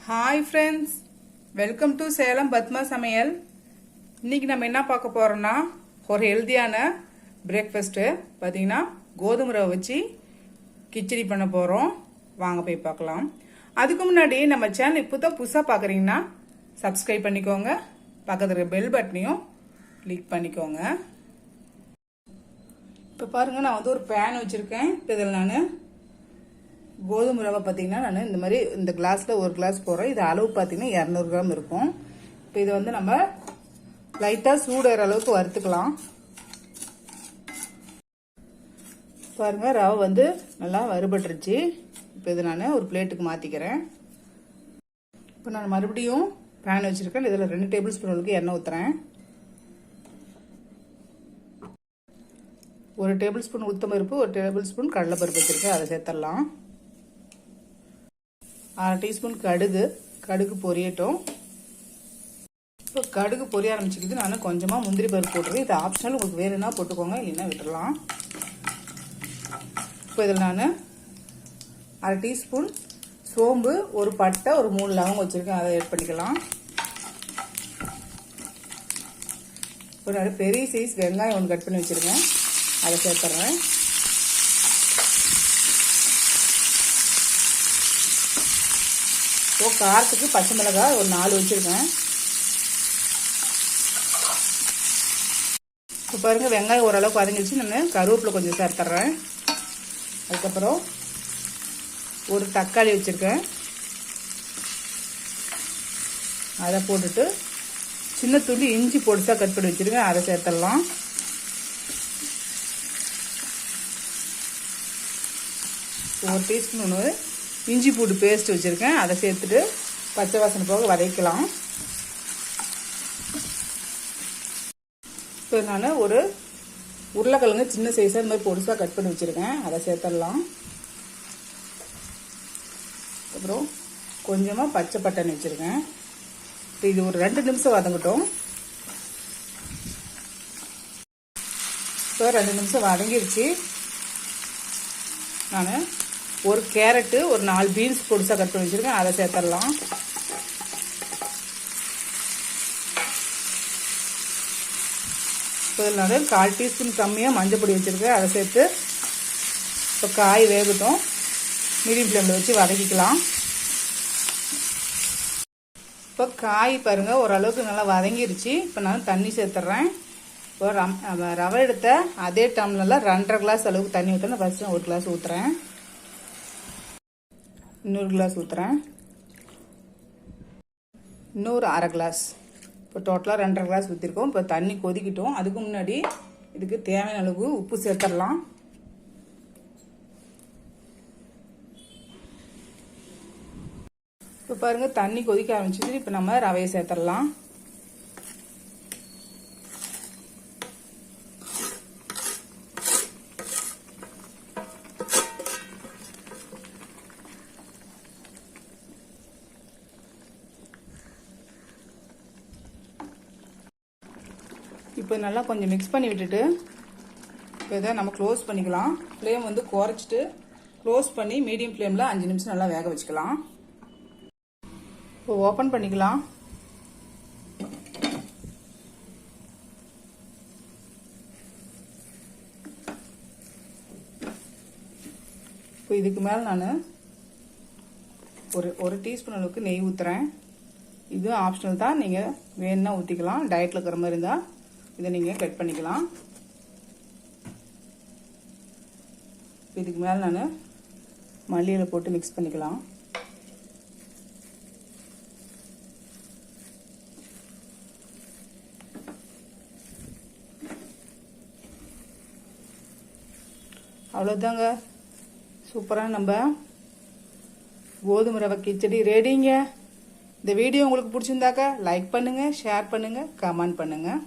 Hi friends, welcome to Salem Padma Samayal. இன்னைக்கு நம்ம என்ன பார்க்க போறோம்னா ஒரு ஹெல்தியான பிரேக்ஃபாஸ்ட் பாத்தீங்கன்னா கோதுமை ரவை வச்சு கிச்சடி பண்ண போறோம். வாங்க போய் பார்க்கலாம். அதுக்கு முன்னாடி நம்ம சேனல் இப்போதான் புதுசா பார்க்கறீங்கன்னா Subscribe பண்ணிக்கோங்க. பக்கத்துல இருக்க பெல் பட்டனையும் கிளிக் பண்ணிக்கோங்க. இப்போ பாருங்க நான் வந்து ஒரு pan வச்சிருக்கேன். இதில் நான் கோதுமை ரவை பார்த்தீங்கன்னா நான் இந்த மாதிரி இந்த கிளாஸில் ஒரு கிளாஸ் போடுறேன். இது அளவு பார்த்தீங்கன்னா 200 கிராம் இருக்கும். இப்போ இதை வந்து நம்ம லைட்டாக சூடுற அளவுக்கு வறுத்துக்கலாம். பாருங்க ரவை வந்து நல்லா வறுபட்டுருச்சு. இப்போ இதை நான் ஒரு பிளேட்டுக்கு மாற்றிக்கிறேன். இப்போ நான் மறுபடியும் பேன் வச்சுருக்கேன். இதில் 2 டேபிள் ஸ்பூன் அளவுக்கு எண்ணெய் ஊற்றுறேன். 1 டேபிள் ஸ்பூன் உளுத்தம் பருப்பு, 1 டேபிள் ஸ்பூன் கடலைப்பருப்பு வச்சுருக்கேன். அதை சேர்த்துடலாம். 1/2 டீஸ்பூன் கடுகு பொரியட்டும். இப்போ கடுகு பொரிய ஆரம்பிச்சுக்கிது. நான் கொஞ்சமாக முந்திரி பருப்பு போட்டுருக்கேன். இது ஆப்ஷனல், உங்களுக்கு வேணும்னா போட்டுக்கோங்க, இல்லைன்னா விட்டுடலாம். இப்போ இதில் நான் 1/2 டீஸ்பூன் சோம்பு, ஒரு பட்டை, ஒரு 3 லவங்கம் வச்சுருக்கேன். அதை ஆட் பண்ணிக்கலாம். ஒரு பெரிய சைஸ் வெங்காயம் ஒன்று கட் பண்ணி வச்சுருக்கேன். அதை சேர்த்துறேன். இப்போ காரத்துக்கு பச்சை மிளகாய் ஒரு 4 வச்சுருக்கேன். இப்போ பாருங்கள் வெங்காயம் ஓரளவுக்கு வதங்கிடுச்சு. நான் கருவேப்பிலை கொஞ்சம் சேர்த்துட்றேன். அதுக்கப்புறம் ஒரு தக்காளி வச்சுருக்கேன். அதை போட்டுட்டு சின்ன துண்டு இஞ்சி பொடிசாக கட் பண்ணி வச்சுருக்கேன். அதை சேர்த்துடலாம். ஒரு டீஸ்பூன் இஞ்சி பூண்டு பேஸ்ட் வச்சுருக்கேன். அதை சேர்த்துட்டு பச்சை வாசனை போக வதக்கலாம். இப்போ நான் ஒரு உருளைக்கிழங்கு சின்ன சைஸாக இந்த மாதிரி பொடிசாக கட் பண்ணி வச்சுருக்கேன். அதை சேர்த்துடலாம். அப்புறம் கொஞ்சமாக பச்சை பட்டாணி வச்சுருக்கேன். இப்போ இது ஒரு 2 நிமிஷம் வதங்கட்டும். இப்போ 2 நிமிஷம் வதங்கிருச்சு. நான் ஒரு கேரட்டு, ஒரு 4 பீன்ஸ் பொடிசாக கட் பண்ணி வச்சுருக்கேன். அதை சேர்த்துடலாம். இப்போ நான் 1/4 டீஸ்பூன் கம்மியாக மஞ்சள் பொடி வச்சுருக்கேன். அதை சேர்த்து இப்போ காய் வேகட்டும். மீடியம் ஃப்ளேமில் வச்சு வதக்கிக்கலாம். இப்போ காய் பாருங்கள் ஓரளவுக்கு நல்லா வதங்கிருச்சு. இப்போ நான் தண்ணி சேர்த்துட்றேன். இப்போ ரவை எடுத்த அதே டம்ளரில் 2.5 கிளாஸ் அளவுக்கு தண்ணி ஊற்றுறேன். ஃபஸ்ட்டு 1 கிளாஸ் ஊற்றுறேன். இன்னொரு கிளாஸ் ஊற்றுறேன். இன்னொரு 1/2 கிளாஸ். இப்போ டோட்டலாக 2.5 கிளாஸ் ஊற்றிருக்கோம். இப்போ தண்ணி கொதிக்கிட்டோம். அதுக்கு முன்னாடி இதுக்கு தேவையான அளவுக்கு உப்பு சேர்த்துடலாம். இப்போ பாருங்கள் தண்ணி கொதிக்க ஆரம்பிச்சிட்டு இப்போ நம்ம ரவையை சேர்த்துடலாம். இப்போ நல்லா கொஞ்சம் மிக்ஸ் பண்ணி விட்டுட்டு இப்போ இதை நம்ம க்ளோஸ் பண்ணிக்கலாம். ஃப்ளேம் வந்து குறைச்சிட்டு க்ளோஸ் பண்ணி மீடியம் ஃப்ளேமில் 5 நிமிஷம் நல்லா வேக வச்சுக்கலாம். இப்போ ஓப்பன் பண்ணிக்கலாம். இப்போ இதுக்கு மேலே நான் ஒரு டீஸ்பூன் அளவுக்கு நெய் ஊற்றுறேன். இதுவும் ஆப்ஷனல் தான், நீங்கள் வேணும்னா ஊற்றிக்கலாம். டயட்டில் இருக்கிற மாதிரி இருந்தால் இதை நீங்கள் கட் பண்ணிக்கலாம். இதுக்கு மேலே நான் மல்லியில் போட்டு மிக்ஸ் பண்ணிக்கலாம். அவ்வளோதாங்க, சூப்பராக நம்ம கோதுமை ரவை கிச்சடி ரெடிங்க. இந்த வீடியோ உங்களுக்கு பிடிச்சிருந்தாக்கா லைக் பண்ணுங்கள், ஷேர் பண்ணுங்கள், கமெண்ட் பண்ணுங்கள்.